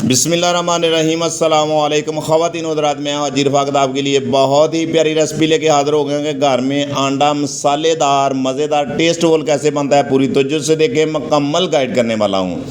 बिस्मिल्लाहिर्रहमानिर्रहीम अस्सलाम वालेकुम ख़वातीन हज़रात, मैं हाजिर फ़ाक़त आपके लिए बहुत ही प्यारी रेसिपी लेके हाज़िर हो गए हैं। घर में अंडा मसालेदार मज़ेदार टेस्टफुल कैसे बनता है पूरी तवज्जो से देखें, मुकम्मल गाइड करने वाला हूँ।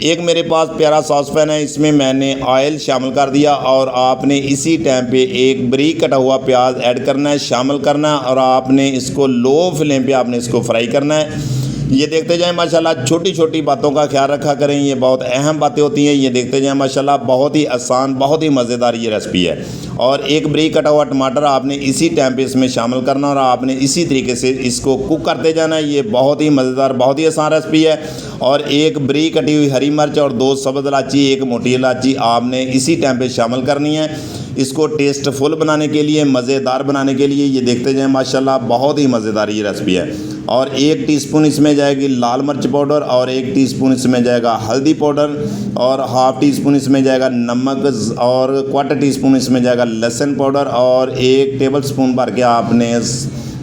एक मेरे पास प्यारा सॉस पैन है, इसमें मैंने ऑयल शामिल कर दिया और आपने इसी टाइम पे एक बारीक कटा हुआ प्याज ऐड करना है, शामिल करना है और आपने इसको लो फ्लेम पे आपने इसको फ्राई करना है। ये देखते जाएं माशाल्लाह, छोटी छोटी बातों का ख्याल रखा करें, ये बहुत अहम बातें होती हैं। ये देखते जाएं माशाल्लाह, बहुत ही आसान बहुत ही मज़ेदार ये रेसिपी है। और एक बारीक कटा हुआ टमाटर आपने इसी टाइम पे इसमें शामिल करना और आपने इसी तरीके से इसको कुक करते जाना है। ये बहुत ही मज़ेदार बहुत ही आसान रेसिपी है। और एक बारीक कटी हुई हरी मिर्च और 2 सब्ज़ इलायची, 1 मोटी इलायची आपने इसी टाइम पे शामिल करनी है, इसको टेस्टफुल बनाने के लिए, मज़ेदार बनाने के लिए। ये देखते जाएं माशाल्लाह, बहुत ही मज़ेदार ये रेसिपी है। और 1 टीस्पून इसमें जाएगी लाल मिर्च पाउडर और 1 टीस्पून इसमें जाएगा हल्दी पाउडर और हाफ़ टी स्पून इसमें जाएगा नमक और 1/4 टीस्पून इसमें जाएगा लहसुन पाउडर और 1 टेबलस्पून भर के आपने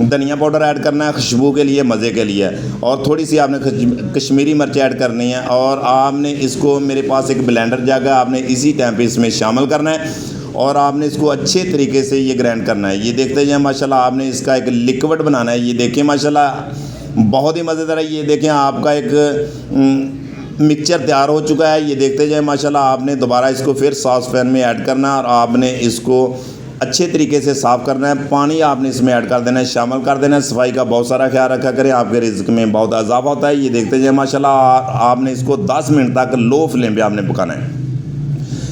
धनिया पाउडर ऐड करना है खुशबू के लिए, मज़े के लिए। और थोड़ी सी आपने कश्मीरी मिर्च ऐड करनी है और आपने इसको, मेरे पास एक ब्लेंडर जग है, आपने इसी टाइम पे इसमें शामिल करना है और आपने इसको अच्छे तरीके से ये ग्राइंड करना है। ये देखते जाएं माशाल्लाह, आपने इसका एक लिक्विड बनाना है। ये देखिए माशाल्लाह, बहुत ही मज़ेदार है। ये देखें, आपका एक मिक्सचर तैयार हो चुका है। ये देखते जाएं माशाल्लाह, आपने दोबारा इसको फिर सॉस पैन में ऐड करना है और आपने इसको अच्छे तरीके से साफ़ करना है। पानी आपने इसमें ऐड कर देना है, शामिल कर देना है। सफाई का बहुत सारा ख्याल रखा करें, आपके रिज़्क़ में बहुत इजाफा होता है। ये देखते जाएं माशाल्लाह, आपने इसको 10 मिनट तक लो फ्लेम पे आपने पकाना है।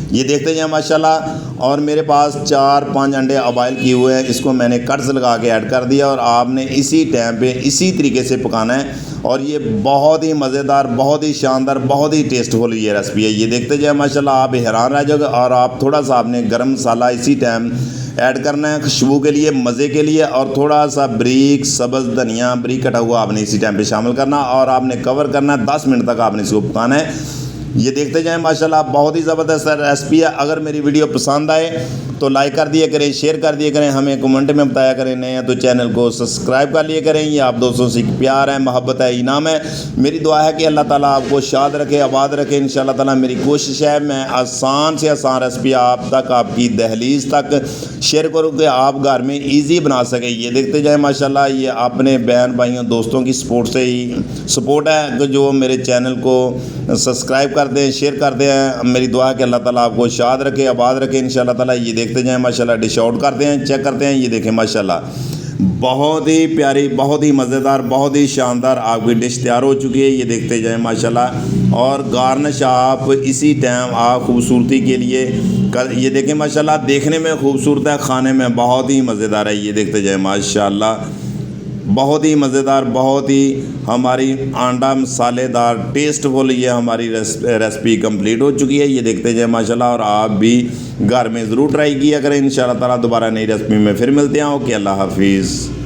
ये देखते जाएं माशाल्लाह। और मेरे पास 4-5 अंडे बॉयल किए हुए हैं, इसको मैंने कट्स लगा के ऐड कर दिया और आपने इसी टाइम पे इसी तरीके से पकाना है। और ये बहुत ही मज़ेदार बहुत ही शानदार बहुत ही टेस्टफुल ये रेसिपी है। ये देखते जाएं माशाल्लाह, आप हैरान रह जाओगे। और आप थोड़ा सा आपने गरम मसाला इसी टाइम ऐड करना है खुशबू के लिए, मज़े के लिए। और थोड़ा सा बारीक सब्ज़ धनिया बारीक कटा हुआ आपने इसी टाइम पे शामिल करना और आपने कवर करना है। 10 मिनट तक आपने इसको पकाना है। ये देखते जाएं माशाल्लाह, बहुत ही ज़बरदस्त रेसिपी है। अगर मेरी वीडियो पसंद आए तो लाइक कर दिया करें, शेयर कर दिया करें, हमें कमेंट में बताया करें। नए हैं तो चैनल को सब्सक्राइब कर लिया करें। ये आप दोस्तों से प्यार है, मोहब्बत है, इनाम है। मेरी दुआ है कि अल्लाह ताला आपको शाद रखे, आबाद रखे। इंशाअल्लाह ताला मेरी कोशिश है मैं आसान से आसान रेसिपी आप तक, आपकी दहलीज तक शेयर करूँ कि आप घर में ईजी बना सकें। ये देखते जाएँ माशाल्लाह, ये अपने बहन भाइयों दोस्तों की सपोर्ट से ही सपोर्ट है कि जो मेरे चैनल को सब्सक्राइब कर दें, शेयर कर दें। मेरी दुआ है कि अल्लाह ताला आपको शाद रखे, आबाद रखे इंशाअल्लाह ताला। ये देखते जाएं माशाल्लाह, डिश आउट करते हैं, चेक करते हैं। ये देखें माशाल्लाह, बहुत ही प्यारी बहुत ही मज़ेदार बहुत ही शानदार आपकी डिश तैयार हो चुकी है। ये देखते जाएं माशाल्लाह। और गार्निश आप इसी टाइम आप खूबसूरती के लिए कर, ये देखें माशाल्लाह, देखने में खूबसूरत है, खाने में बहुत ही मज़ेदार है। ये देखते जाएं माशाल्लाह, बहुत ही मज़ेदार बहुत ही हमारी अंडा मसालेदार टेस्टफुल ये हमारी रेसिपी कंप्लीट हो चुकी है। ये देखते जाए माशाल्लाह। और आप भी घर में ज़रूर ट्राई किया करें। इंशाअल्लाह ताला दोबारा नई रेसिपी में फिर मिलते हैं। ओके, अल्लाह हाफिज़।